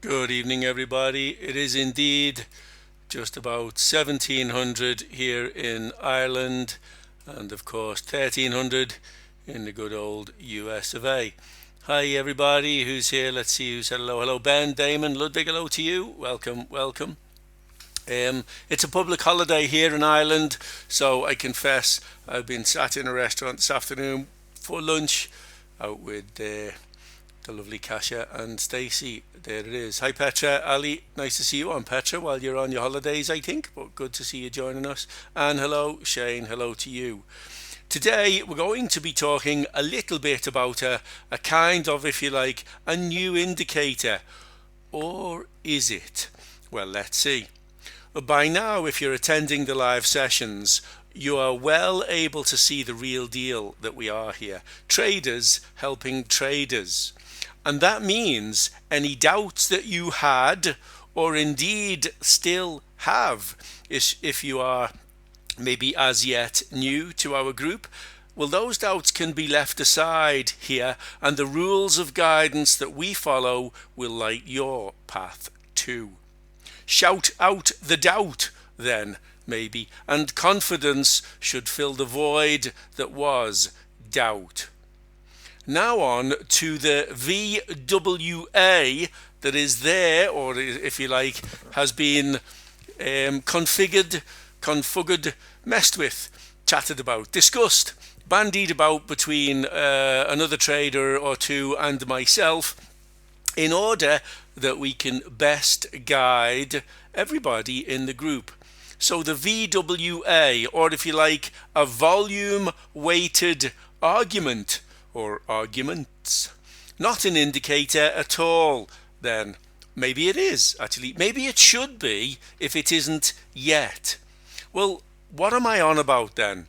Good evening, everybody. It is indeed just about 1700 here in Ireland, and of course 1300 in the good old US of A. Hi, everybody who's here. Let's see who said hello. Hello, Ben, Damon, Ludwig. Hello to you. Welcome, welcome. It's a public holiday here in Ireland, so I confess I've been sat in a restaurant this afternoon for lunch out with the lovely Kasia and Stacey. There it is. Hi Petra, Ali, nice to see you on Petra while you're on your holidays, I think, but good to see you joining us. And hello Shane, hello to you. Today we're going to be talking a little bit about a kind of, if you like, a new indicator. Or is it? Well, let's see. By now, if you're attending the live sessions, you are well able to see the real deal that we are here. Traders helping traders. And that means any doubts that you had, or indeed still have, if you are maybe as yet new to our group, well, those doubts can be left aside here, and the rules of guidance that we follow will light your path too. Shout out the doubt, then, maybe, and confidence should fill the void that was doubt. Now on to the VWA that is there, or if you like, has been configured, messed with, chatted about, discussed, bandied about between another trader or two and myself, in order that we can best guide everybody in the group. So the VWA, or if you like, a volume weighted argument or arguments, not an indicator at all, then. Maybe it is, actually. Maybe it should be if it isn't yet. Well, what am I on about then?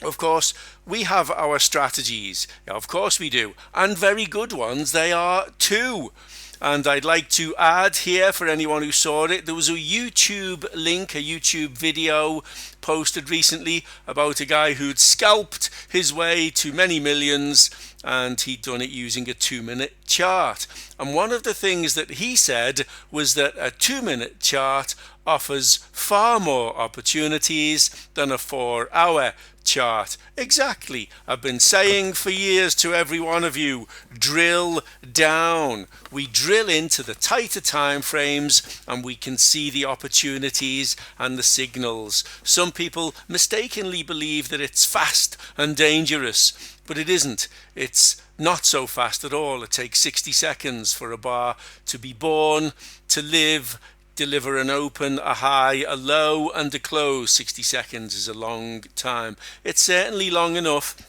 Of course, we have our strategies. Of course we do. And very good ones they are too. And I'd like to add here, for anyone who saw it, there was a YouTube link, a YouTube video posted recently about a guy who'd scalped his way to many millions, and he'd done it using a 2-minute chart. And one of the things that he said was that a 2-minute chart offers far more opportunities than a 4-hour chart. Exactly. I've been saying for years to every one of you, drill down. We drill into the tighter time frames and we can see the opportunities and the signals. Some people mistakenly believe that it's fast and dangerous, but it isn't. It's not so fast at all. It takes 60 seconds for a bar to be born, to live, deliver an open, a high, a low, and a close. 60 seconds is a long time. It's certainly long enough,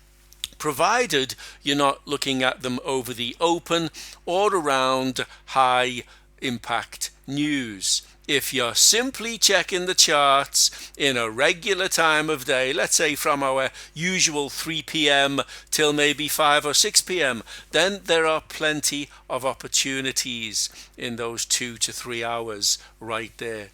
provided you're not looking at them over the open or around high impact news. If you're simply checking the charts in a regular time of day, let's say from our usual 3 p.m. till maybe 5 or 6 p.m., then there are plenty of opportunities in those 2 to 3 hours right there.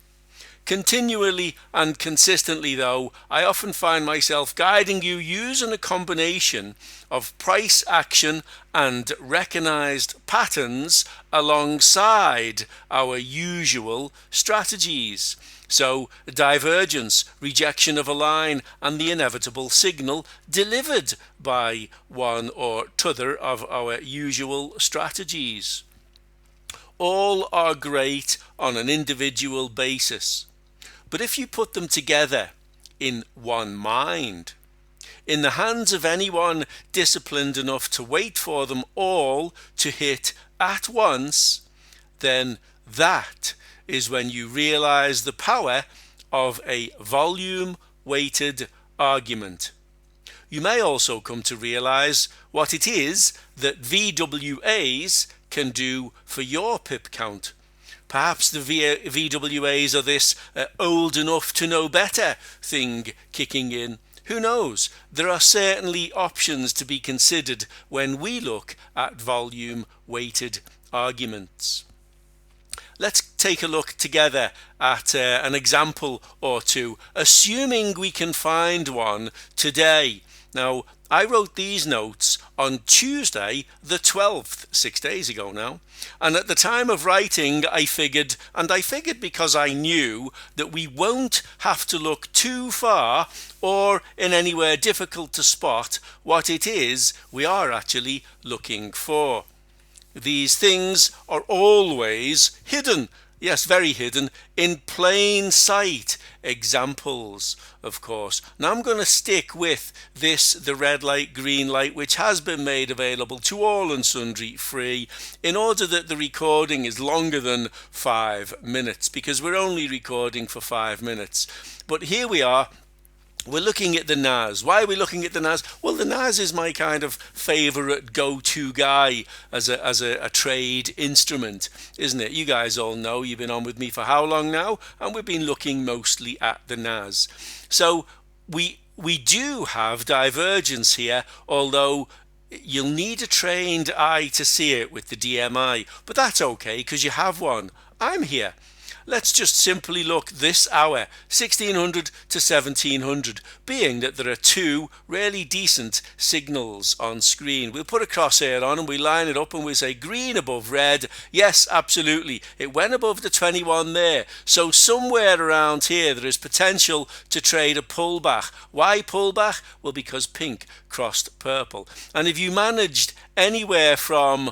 Continually and consistently, though, I often find myself guiding you using a combination of price action and recognized patterns alongside our usual strategies. So, divergence, rejection of a line, and the inevitable signal delivered by one or t'other of our usual strategies. All are great on an individual basis. But if you put them together in one mind, in the hands of anyone disciplined enough to wait for them all to hit at once, then that is when you realize the power of a volume-weighted argument. You may also come to realize what it is that VWAs can do for your pip count. Perhaps the VWAs are this old enough to know better thing kicking in. Who knows? There are certainly options to be considered when we look at volume-weighted arguments. Let's take a look together at an example or two, assuming we can find one today. Now, I wrote these notes on Tuesday the 12th, 6 days ago now. And at the time of writing, I figured because I knew that we won't have to look too far or in anywhere difficult to spot what it is we are actually looking for. These things are always hidden. Yes, very hidden, in plain sight. Examples, of course. Now I'm going to stick with this, the red light, green light, which has been made available to all and sundry free, in order that the recording is longer than 5 minutes, because we're only recording for 5 minutes. But here we are. We're looking at the NAS. Why are we looking at the NAS? Well, the NAS is my kind of favourite go-to guy as a trade instrument, isn't it? You guys all know, you've been on with me for how long now? And we've been looking mostly at the NAS. So we do have divergence here, although you'll need a trained eye to see it with the DMI. But that's okay, because you have one. I'm here. Let's just simply look this hour, 1600 to 1700, being that there are two really decent signals on screen. We'll put a crosshair on and we line it up and we say green above red. Yes, absolutely. It went above the 21 there. So somewhere around here there is potential to trade a pullback. Why pullback? Well, because pink crossed purple. And if you managed anywhere from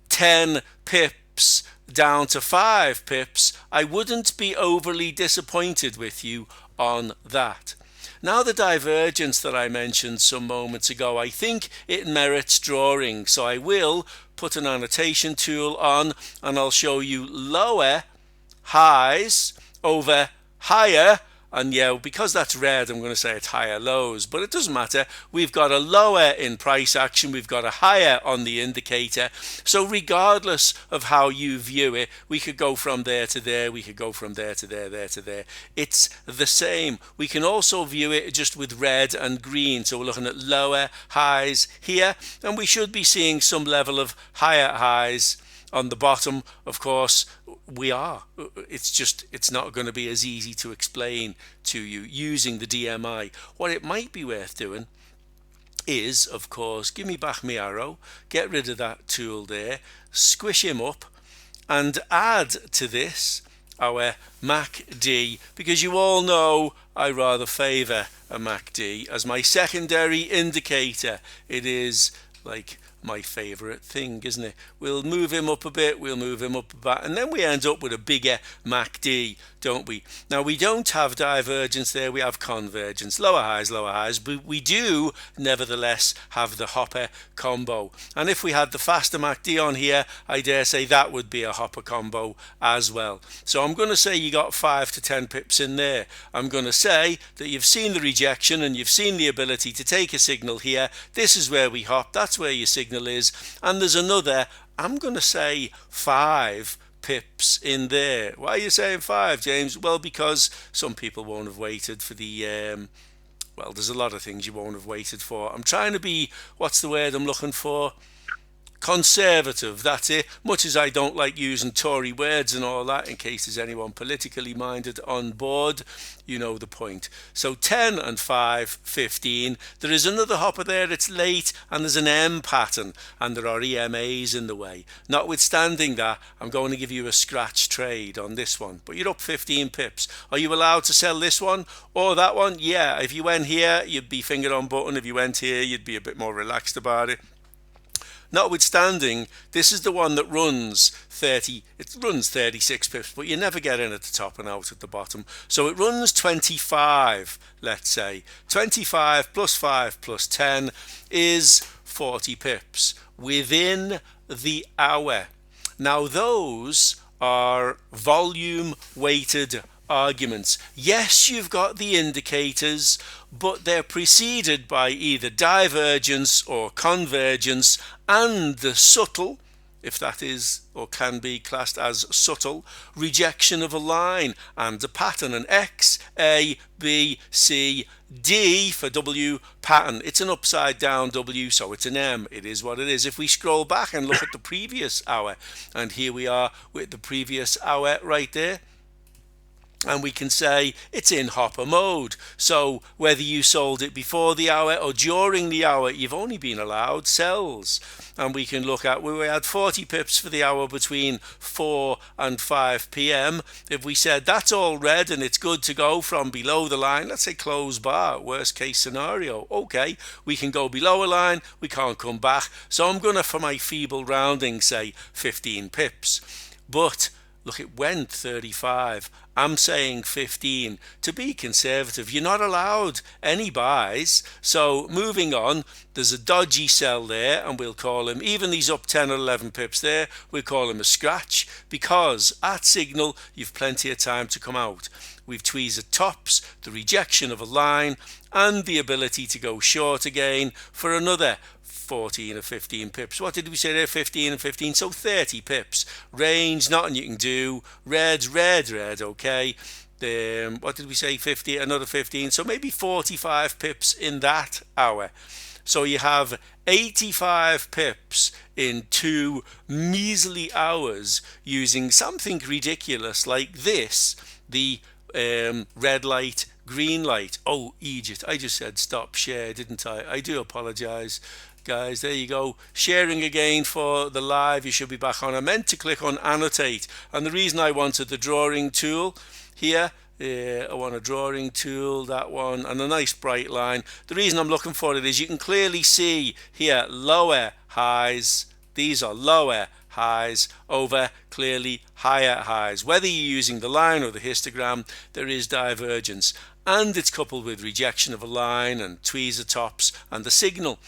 10 pips down to 5 pips, I wouldn't be overly disappointed with you on that. Now, the divergence that I mentioned some moments ago, I think it merits drawing, so I will put an annotation tool on and I'll show you lower highs over higher. And yeah, because that's red, I'm going to say it's higher lows, but it doesn't matter. We've got a lower in price action, we've got a higher on the indicator. So regardless of how you view it, we could go from there to there, we could go from there to there, there to there. It's the same. We can also view it just with red and green. So we're looking at lower highs here, and we should be seeing some level of higher highs on the bottom. Of course, we are. It's not going to be as easy to explain to you using the DMI. What it might be worth doing is, of course, give me back my arrow, get rid of that tool there, squish him up, and add to this our MACD, because you all know I rather favour a MACD as my secondary indicator. It is like my favourite thing, isn't it? We'll move him up a bit, we'll move him up a bit, and then we end up with a bigger MACD, don't we? Now, we don't have divergence there, we have convergence, lower highs, but we do nevertheless have the hopper combo. And if we had the faster MACD on here, I dare say that would be a hopper combo as well. So I'm going to say you got 5 to 10 pips in there. I'm going to say that you've seen the rejection and you've seen the ability to take a signal here. This is where we hop, that's where your signal is, and there's another, I'm going to say 5 pips in there. Why are you saying 5, James? Well, because some people won't have waited for the well, there's a lot of things you won't have waited for. I'm trying to be, what's the word I'm looking for? Conservative, that's it. Much as I don't like using Tory words and all that, in case there's anyone politically minded on board, you know the point. So 10 and 5, 15. There is another hopper there, it's late, and there's an M pattern, and there are EMAs in the way. Notwithstanding that, I'm going to give you a scratch trade on this one, but you're up 15 pips. Are you allowed to sell this one or that one? Yeah, if you went here, you'd be finger on button. If you went here, you'd be a bit more relaxed about it. Notwithstanding, this is the one that runs 36 pips, but you never get in at the top and out at the bottom. So it runs 25, let's say. 25 plus 5 plus 10 is 40 pips within the hour. Now, those are volume weighted arguments. Yes, you've got the indicators, but they're preceded by either divergence or convergence and the subtle, if that is or can be classed as subtle, rejection of a line and a pattern, an X, A, B, C, D for W pattern. It's an upside down W, so it's an M. It is what it is. If we scroll back and look at the previous hour, and here we are with the previous hour right there, and we can say it's in hopper mode. So whether you sold it before the hour or during the hour, you've only been allowed sells. And we can look at, we had 40 pips for the hour between 4 and 5 p.m. If we said that's all red and it's good to go from below the line, let's say close bar, worst case scenario, okay, we can go below a line, we can't come back. So I'm going to, for my feeble rounding, say 15 pips. But look, it went 35. I'm saying 15 to be conservative. You're not allowed any buys. So moving on, there's a dodgy sell there, and we'll call him, even these up 10 or 11 pips there, we'll call him a scratch, because at signal you've plenty of time to come out. We've tweezed tops, the rejection of a line, and the ability to go short again for another 14 or 15 pips. What did we say there? 15 and 15, so 30 pips. Range, nothing you can do. Red, okay. What did we say? 50, another 15, so maybe 45 pips in that hour. So you have 85 pips in 2 measly hours using something ridiculous like this, the red light, green light. Oh, Egypt, I just said stop share, didn't I? I do apologize, guys. There you go, sharing again for the live. You should be back on. I meant to click on annotate, and the reason I wanted the drawing tool here, I want a drawing tool, that one, and a nice bright line. The reason I'm looking for it is you can clearly see here lower highs. These are lower highs over clearly higher highs. Whether you're using the line or the histogram, there is divergence, and it's coupled with rejection of a line and tweezer tops and the signal,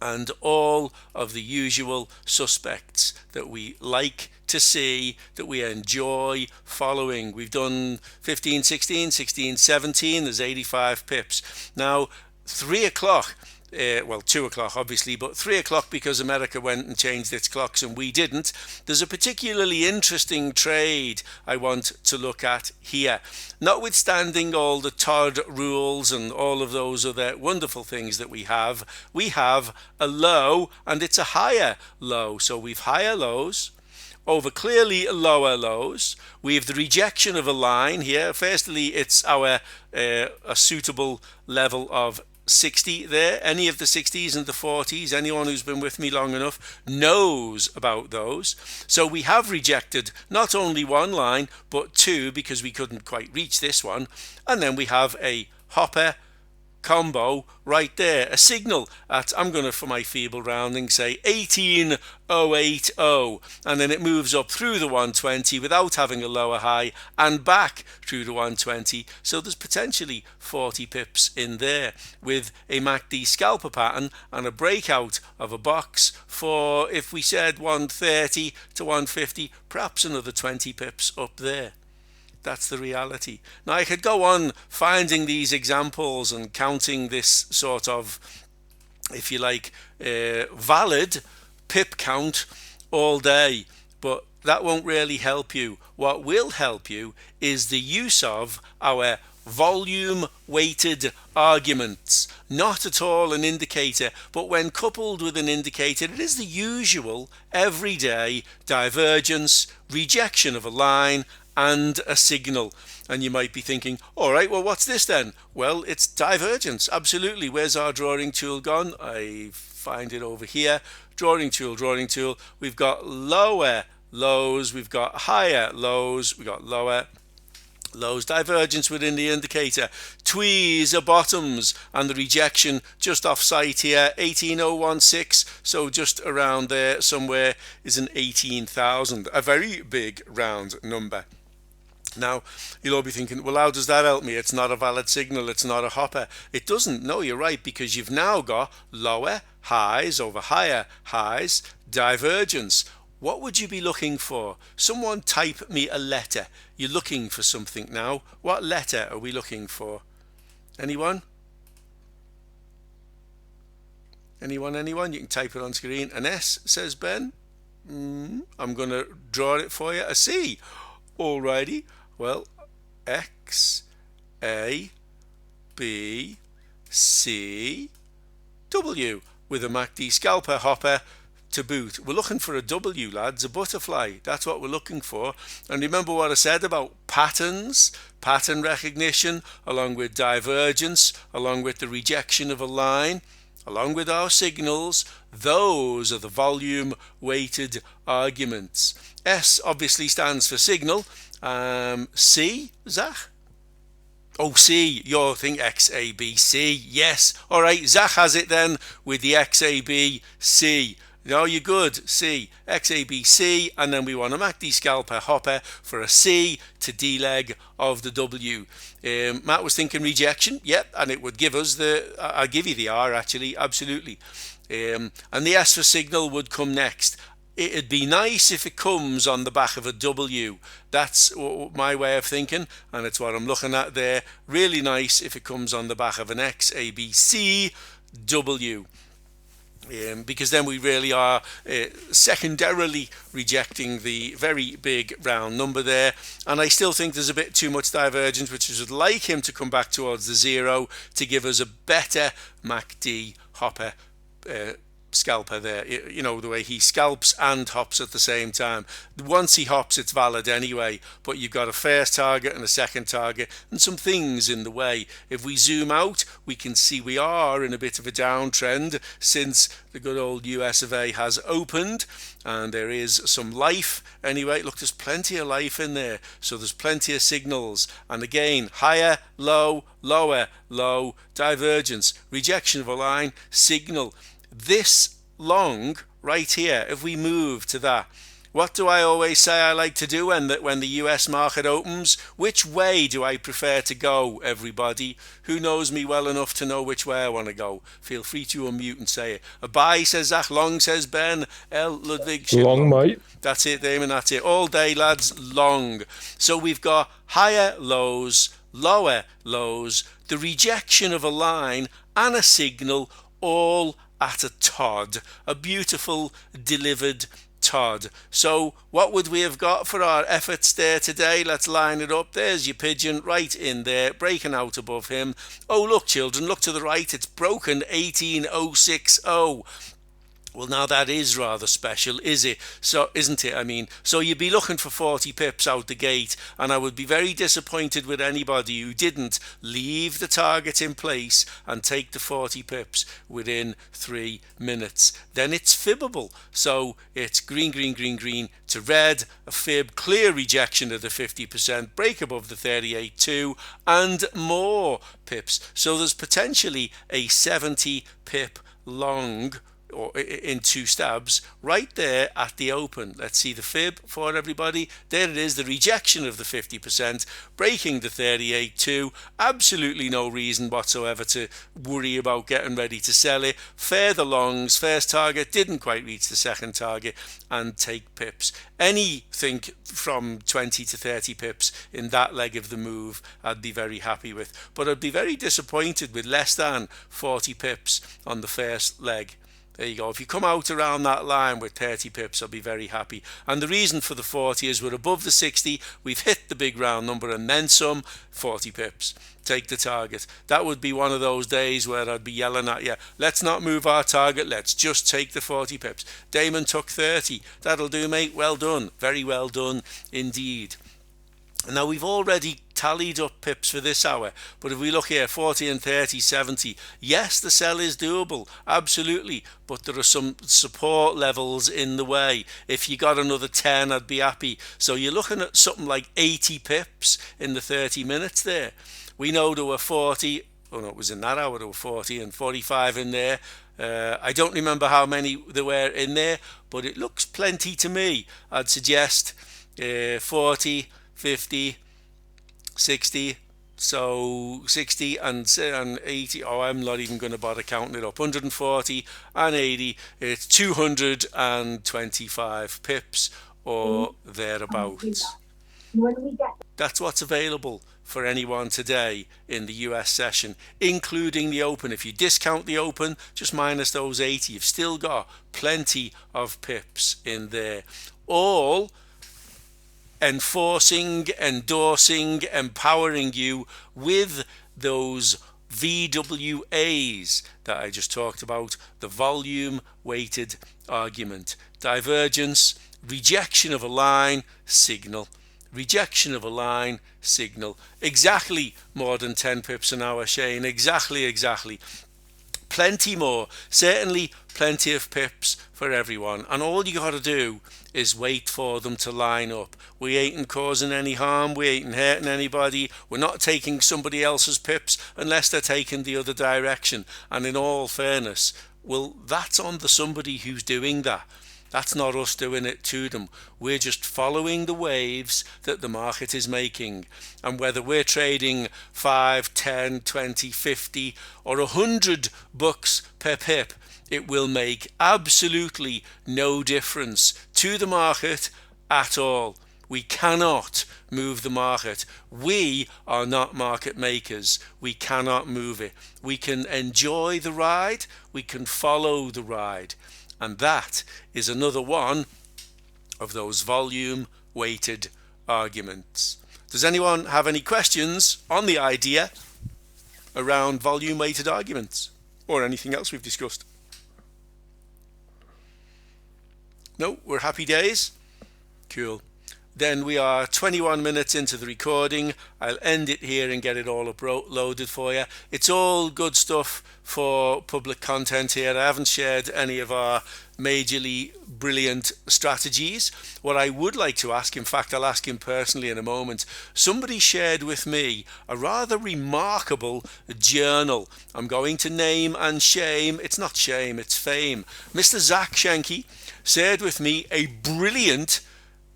and all of the usual suspects that we like to see, that we enjoy following. We've done 15, 16, 16, 17, there's 85 pips. Now 3 o'clock, well, 2 o'clock obviously, but 3 o'clock because America went and changed its clocks and we didn't. There's a particularly interesting trade I want to look at here. Notwithstanding all the Todd rules and all of those other wonderful things that we have a low and it's a higher low. So we've higher lows over clearly lower lows. We have the rejection of a line here. Firstly, it's our a suitable level of 60 there. Any of the 60s and the 40s, anyone who's been with me long enough knows about those. So we have rejected not only one line but 2 because we couldn't quite reach this one, and then we have a hopper combo right there, a signal at, I'm going to, for my feeble rounding, say 18080, and then it moves up through the 120 without having a lower high and back through the 120. So there's potentially 40 pips in there with a MACD scalper pattern and a breakout of a box for, if we said 130 to 150, perhaps another 20 pips up there. That's the reality. Now I could go on finding these examples and counting this sort of, if you like, valid pip count all day, but that won't really help you. What will help you is the use of our volume weighted arguments. Not at all an indicator, but when coupled with an indicator, it is the usual everyday divergence, rejection of a line, and a signal. And you might be thinking, all right, well, what's this then? Well, it's divergence, absolutely. Where's our drawing tool gone? I find it over here. Drawing tool. We've got lower lows, we've got higher lows, we've got lower lows, divergence within the indicator, tweezer bottoms, and the rejection just off site here, 18016, so just around there somewhere is an 18,000, a very big round number. Now you'll all be thinking, well, how does that help me? It's not a valid signal, it's not a hopper. It doesn't. No, you're right, because you've now got lower highs over higher highs, divergence. What would you be looking for? Someone type me a letter. You're looking for something now. What letter are we looking for? Anyone? Anyone? You can type it on screen. An S, says Ben. I'm going to draw it for you. A C. Alrighty. Well, X, A, B, C, W with a MACD scalper hopper to boot. We're looking for a W, lads, a butterfly. That's what we're looking for. And remember what I said about patterns, pattern recognition, along with divergence, along with the rejection of a line, along with our signals. Those are the volume weighted arguments. S obviously stands for signal. C, Zach? Oh, C, your thing, X, A, B, C. Yes. All right, Zach has it then with the X, A, B, C. No, you're good. C, X, A, B, C. And then we want a MACD scalper hopper for a C to D leg of the W. Matt was thinking rejection. Yep, and it would give us I'll give you the R actually, absolutely. And the S for signal would come next. It'd be nice if it comes on the back of a W. That's my way of thinking, and it's what I'm looking at there. Really nice if it comes on the back of an X, A, B, C, W. Because then we really are secondarily rejecting the very big round number there. And I still think there's a bit too much divergence, which is I'd like him to come back towards the 0 to give us a better MACD hopper scalper there. You know, the way he scalps and hops at the same time. Once he hops, it's valid anyway, but you've got a first target and a second target and some things in the way. If we zoom out, we can see we are in a bit of a downtrend since the good old US of A has opened, and there is some life anyway. Look, there's plenty of life in there, so there's plenty of signals. And again, higher, low, lower, low, divergence, rejection of a line, signal. This long right here, if we move to that, what do I always say I like to do when the US market opens? Which way do I prefer to go, everybody? Who knows me well enough to know which way I want to go? Feel free to unmute and say it. A buy, says Zach. Long, says Ben. L. Ludwig. Long, mate. That's it, Damon. That's it. All day, lads. Long. So we've got higher lows, lower lows, the rejection of a line and a signal, all at a Todd, a beautiful delivered Todd. So what would we have got for our efforts there today? Let's line it up. There's your pigeon right in there, breaking out above him. Oh, look, children, look to the right. It's broken 18060. Well, now that is rather special, is it? So, isn't it? I mean, so you'd be looking for 40 pips out the gate, and I would be very disappointed with anybody who didn't leave the target in place and take the 40 pips within 3 minutes. Then it's fibbable. So it's green, green, green, green to red, a fib, clear rejection of the 50%, break above the 38.2, and more pips. So there's potentially a 70 pip long, or in 2 stabs right there at the open. Let's see the fib for everybody. There it is, the rejection of the 50%, breaking the 38.2. Absolutely no reason whatsoever to worry about getting ready to sell it. Fair the longs, first target didn't quite reach the second target, and take pips. Anything from 20 to 30 pips in that leg of the move I'd be very happy with, but I'd be very disappointed with less than 40 pips on the first leg. There you go. If you come out around that line with 30 pips, I'll be very happy. And the reason for the 40 is we're above the 60. We've hit the big round number and then some. 40 pips. Take the target. That would be one of those days where I'd be yelling at you, let's not move our target. Let's just take the 40 pips. Damon took 30. That'll do, mate. Well done. Very well done indeed. Now we've already tallied up pips for this hour, but if we look here, 40 and 30, 70, yes, the sell is doable, absolutely, but there are some support levels in the way. If you got another 10, I'd be happy. So you're looking at something like 80 pips in the 30 minutes there. We know there were 40, oh no, it was in that hour, there were 40 and 45 in there. I don't remember how many there were in there, but it looks plenty to me. I'd suggest 40, 50, 60, so 60 and 80. Oh, I'm not even going to bother counting it up. 140 and 80, it's 225 pips or thereabouts. That's what's available for anyone today in the US session, including the open. If you discount the open, just minus those 80, you've still got plenty of pips in there. All enforcing, endorsing, empowering you with those VWAs that I just talked about, the volume weighted argument. Divergence, rejection of a line, signal. Rejection of a line, signal. Exactly more than 10 pips an hour, Shane. Exactly. Plenty more. Certainly plenty of pips for everyone. And all you got to do is wait for them to line up. We ain't causing any harm. We ain't hurting anybody. We're not taking somebody else's pips unless they're taking the other direction. And in all fairness, well, that's on the somebody who's doing that. That's not us doing it to them. We're just following the waves that the market is making. And whether we're trading 5, 10, 20, 50 or 100 bucks per pip, it will make absolutely no difference to the market at all. We cannot move the market. We are not market makers. We cannot move it. We can enjoy the ride. We can follow the ride. And that is another one of those volume weighted arguments. Does anyone have any questions on the idea around volume weighted arguments or anything else we've discussed? No, we're happy days? Cool. Then we are 21 minutes into the recording. I'll end it here and get it all uploaded for you. It's all good stuff for public content here. I haven't shared any of our majorly brilliant strategies. What I would like to ask, in fact, I'll ask him personally in a moment. Somebody shared with me a rather remarkable journal. I'm going to name and shame. It's not shame, it's fame. Mr. Zach Shenke shared with me a brilliant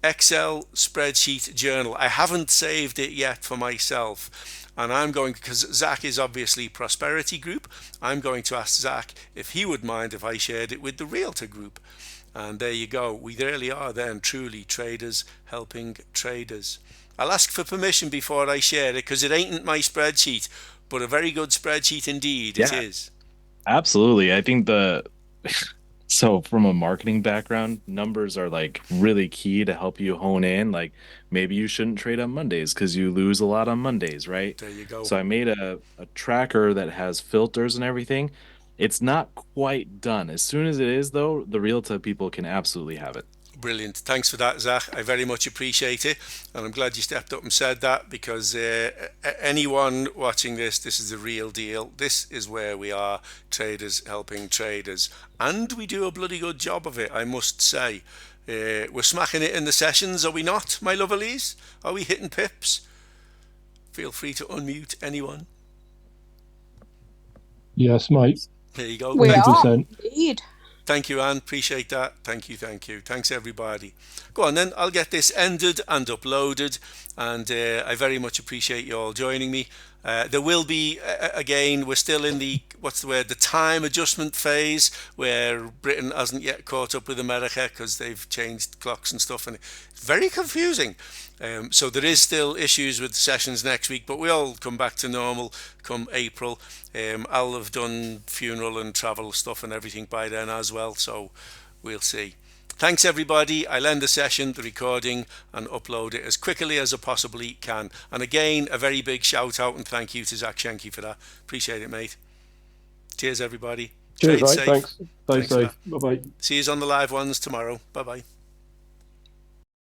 Excel spreadsheet journal. I haven't saved it yet for myself, and I'm going, because Zach is obviously Prosperity Group, I'm going to ask Zach if he would mind if I shared it with the Realtor Group. And there you go. We really are then truly traders helping traders. I'll ask for permission before I share it, because it ain't my spreadsheet, but a very good spreadsheet indeed. Yeah, It is. absolutely. I think so from a marketing background, numbers are like really key to help you hone in. Like maybe you shouldn't trade on Mondays because you lose a lot on Mondays, right? There you go. So I made a tracker that has filters and everything. It's not quite done. As soon as it is, though, the Realtor people can absolutely have it. Brilliant. Thanks for that, Zach. I very much appreciate it. And I'm glad you stepped up and said that, because anyone watching this is the real deal. This is where we are, traders helping traders. And we do a bloody good job of it, I must say. We're smacking it in the sessions, are we not, my lovelies? Are we hitting pips? Feel free to unmute anyone. Yes, mate. There you go. We Thanks. are 100%. indeed. Thank you, Anne. Appreciate that. Thank you. Thanks, everybody. Go on then. I'll get this ended and uploaded. And I very much appreciate you all joining me. There will be, again, we're still in the, what's the word, the time adjustment phase, where Britain hasn't yet caught up with America because they've changed clocks and stuff. And it's very confusing. So there is still issues with sessions next week, but we all come back to normal come April. I'll have done funeral and travel stuff and everything by then as well, so we'll see. Thanks everybody. I'll end the session, the recording, and upload it as quickly as I possibly can. And again, a very big shout out and thank you to Zach Shenke for that. Appreciate it, mate. Cheers everybody. Cheers, Trade mate. safe. Thanks. Stay Thanks for safe. Bye-bye. See you on the live ones tomorrow. Bye bye.